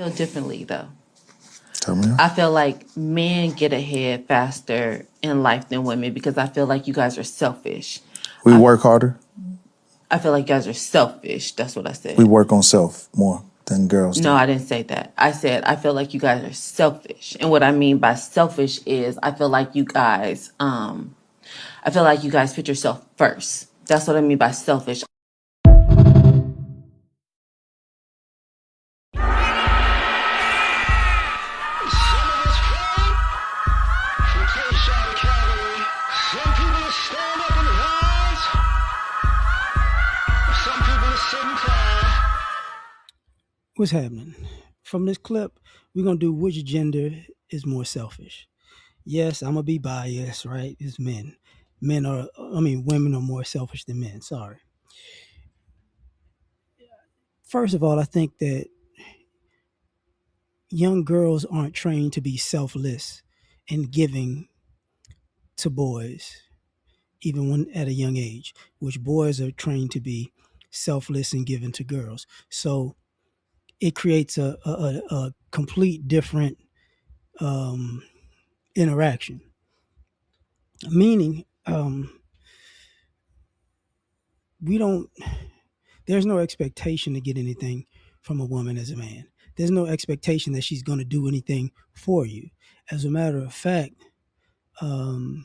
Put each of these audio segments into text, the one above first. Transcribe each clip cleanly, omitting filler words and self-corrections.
Feel differently though. Tell me. I feel like men get ahead faster in life than women because I feel like you guys are selfish. We I work harder. I feel like you guys are selfish. That's what I We said. work on self more than girls No, do. I didn't say that. I said I feel like you guys are selfish. And what I mean by selfish is I feel like you guys put yourself first. That's what I mean by selfish. Some of us came from Kershaw Cavalry. Some people stand up and rise. Some people sit and cry. What's happening? From this clip, we're gonna do which gender is more selfish. Yes, I'm gonna be biased, right? It's men. Women are more selfish than men. Sorry. First of all, I think that young girls aren't trained to be selfless and giving to boys, even when at a young age, which boys are trained to be selfless and giving to girls. So it creates a complete different um, interaction. Meaning, we don't. There's no expectation to get anything from a woman as a man. There's no expectation that she's going to do anything for you. As a matter of fact, um,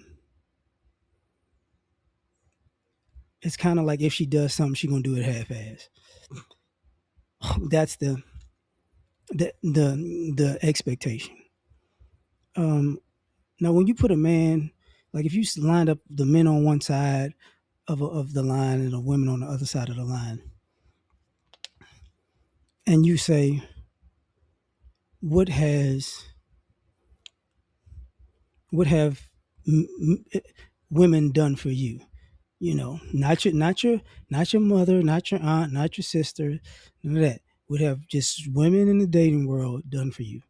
it's kind of like if she does something, she's going to do it half-ass. That's the expectation. Now, when you put a man, like if you lined up the men on one side of the line and the women on the other side of the line, and you say, what has what have m- m- women done for you? You know, not your mother, not your aunt, not your sister, none of that. Would have just women in the dating world done for you?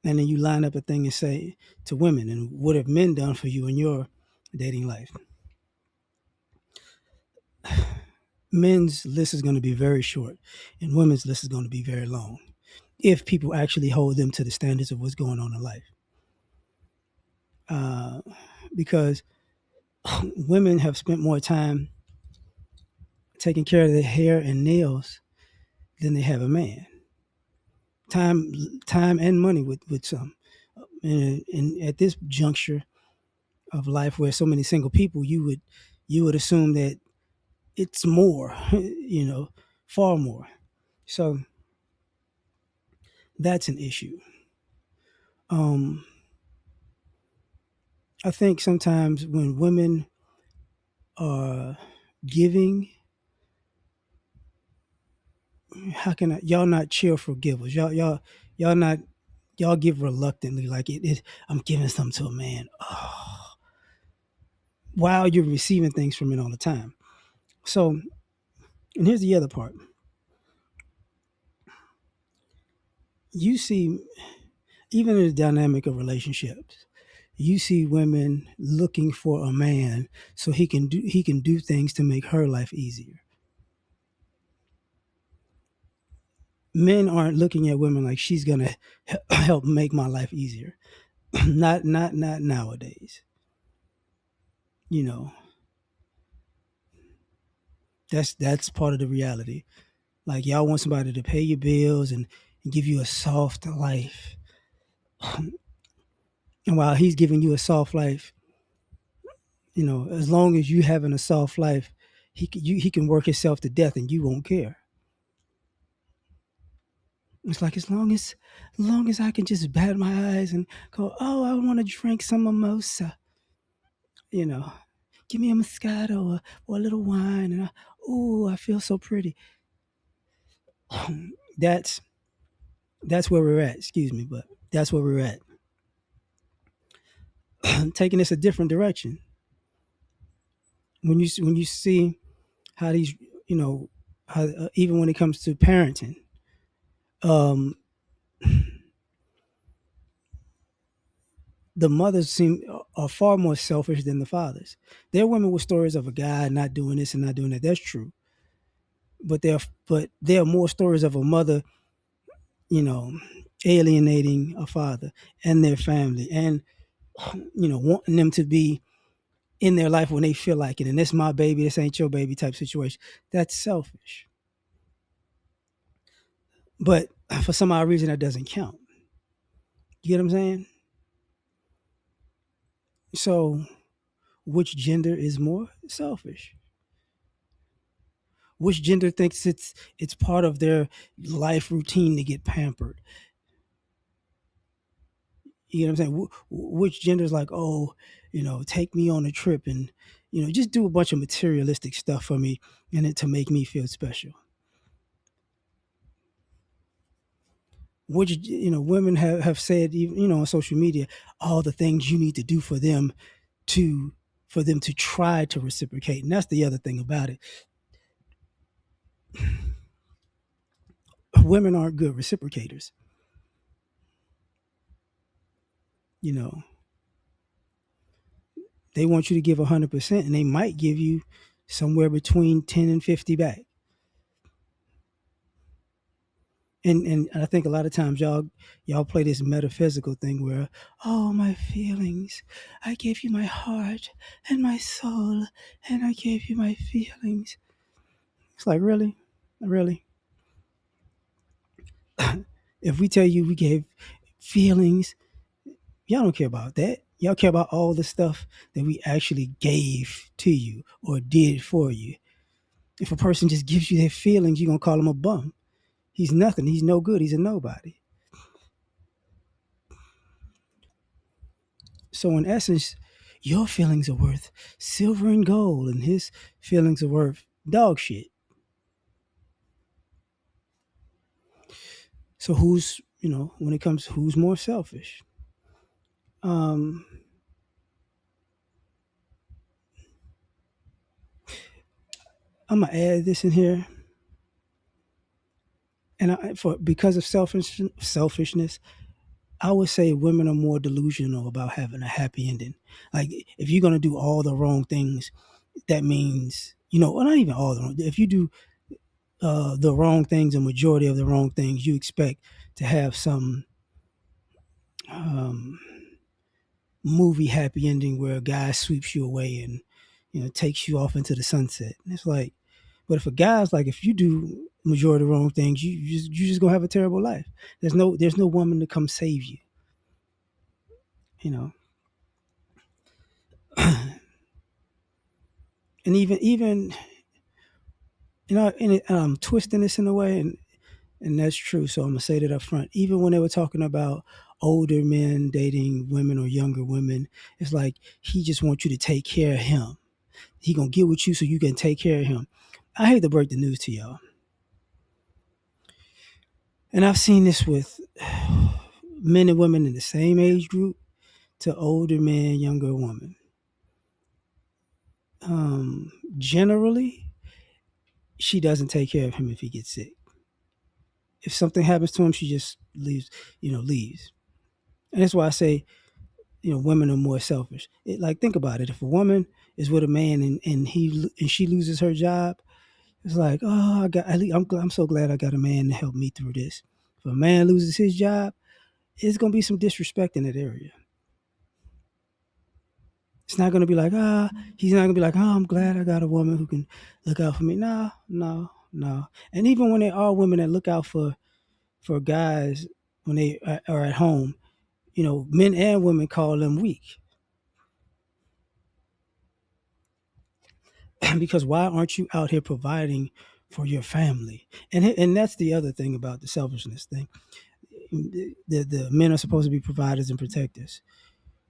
And then you line up a thing and say to women, and what have men done for you in your dating life? Men's list is going to be very short, and women's list is going to be very long if people actually hold them to the standards of what's going on in life. Uh, because women have spent more time taking care of their hair and nails than they have a man. Time, time and money with some. And at this juncture of life, where so many single people, you would assume that it's more, far more. So that's an issue. Um, I think sometimes when women are giving, how can y'all not cheerful givers? Y'all not y'all give reluctantly, like I'm giving something to a man. Oh, while you're receiving things from it all the time. So, and here's the other part. You see, even in the dynamic of relationships, you see women looking for a man so he can do things to make her life easier. Men aren't looking at women like she's gonna help make my life easier. Not nowadays. You know, that's part of the reality. Like y'all want somebody to pay your bills and give you a soft life. And while he's giving you a soft life, as long as you having a soft life, he can work himself to death and you won't care. It's like as long as I can just bat my eyes and go, oh, I want to drink some mimosa, you know, give me a Moscato or a little wine, and I feel so pretty. That's that's where we're at. Excuse me, but that's where we're at. Taking this a different direction. When you see how these, you know, how, even when it comes to parenting, um, the mothers are far more selfish than the fathers. There are women with stories of a guy not doing this and not doing that. That's true, but there are more stories of a mother you know, alienating a father and their family, and wanting them to be in their life when they feel like it. And this my baby, this ain't your baby type situation. That's selfish. But for some odd reason, that doesn't count. You get what I'm saying? So, which gender is more selfish? Which gender thinks it's part of their life routine to get pampered? You know what I'm saying? Which gender is like, oh, take me on a trip and just do a bunch of materialistic stuff for me and it to make me feel special. Which women have said, even on social media, all the things you need to do to for them to try to reciprocate. And that's the other thing about it. Women aren't good reciprocators. You know, they want you to give 100%, and they might give you somewhere between 10 and 50 back. And I think a lot of times y'all play this metaphysical thing where, oh, my feelings, I gave you my heart and my soul, and I gave you my feelings. It's like, really, really. If we tell you we gave feelings, y'all don't care about that. Y'all care about all the stuff that we actually gave to you or did for you. If a person just gives you their feelings, you're gonna call him a bum. He's nothing. He's no good. He's a nobody. So in essence, your feelings are worth silver and gold, and his feelings are worth dog shit. So who's when it comes to who's more selfish? Um, I'm gonna add this in here, and because of selfishness, I would say women are more delusional about having a happy ending. Like if you're gonna do all the wrong things, that means well, not even all the wrong. If you do the wrong things, a majority of the wrong things, you expect to have some um, movie happy ending where a guy sweeps you away and takes you off into the sunset. And it's like, but if a guy's like, if you do majority of the wrong things, you just gonna have a terrible life. There's no woman to come save you. You know, and even and I'm twisting this in a way, and that's true. So I'm gonna say that up front. Even when they were talking about older men dating women or younger women, it's like he just wants you to take care of him. He gonna get with you so you can take care of him. I hate to break the news to y'all, and I've seen this with men and women in the same age group to older men, younger women. Generally, she doesn't take care of him if he gets sick. If something happens to him, she just leaves. And that's why I say, women are more selfish. Like, think about it. If a woman is with a man and she loses her job, it's like, oh, I'm so glad I got a man to help me through this. If a man loses his job, it's gonna be some disrespect in that area. It's not gonna be like, he's not gonna be like, oh, I'm glad I got a woman who can look out for me. No, no, no. And even when there are women that look out for guys when they are at home, men and women call them weak. Because why aren't you out here providing for your family? And that's the other thing about the selfishness thing. The men are supposed to be providers and protectors.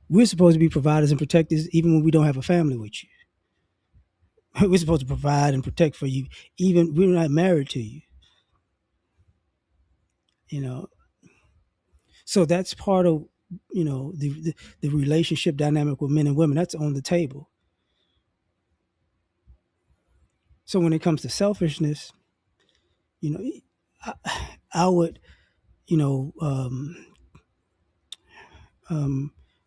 We're supposed to be providers and protectors even when we don't have a family with you. We're supposed to provide and protect for you even we're not married to you. You know, so that's part of the relationship dynamic with men and women. That's on the table. So when it comes to selfishness, you know, I, I would you know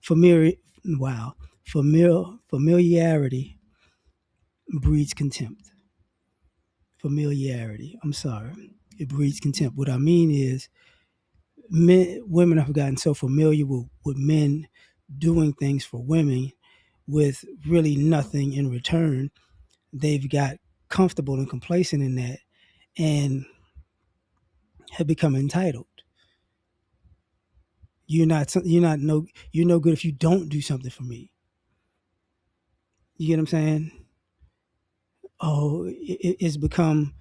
familiar wow familiarity breeds contempt. Familiarity, I'm sorry, it breeds contempt. What I mean is, women have gotten so familiar with men doing things for women with really nothing in return. They've got comfortable and complacent in that and have become entitled. You're no good if you don't do something for me. You get what I'm saying? Oh, it's become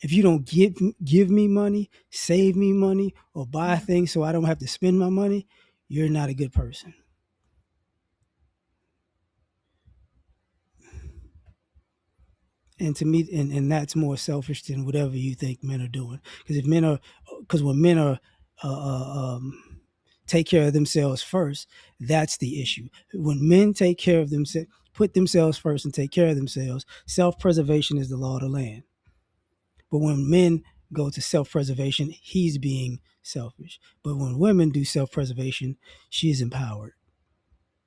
if you don't give me money, save me money, or buy things so I don't have to spend my money, you're not a good person. And to me, and that's more selfish than whatever you think men are doing. Because when men are take care of themselves first, that's the issue. When men take care of themselves, put themselves first and take care of themselves, self-preservation is the law of the land. But when men go to self-preservation, he's being selfish. But when women do self-preservation, she's empowered.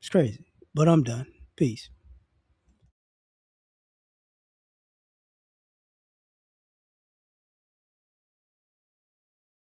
It's crazy. But I'm done. Peace.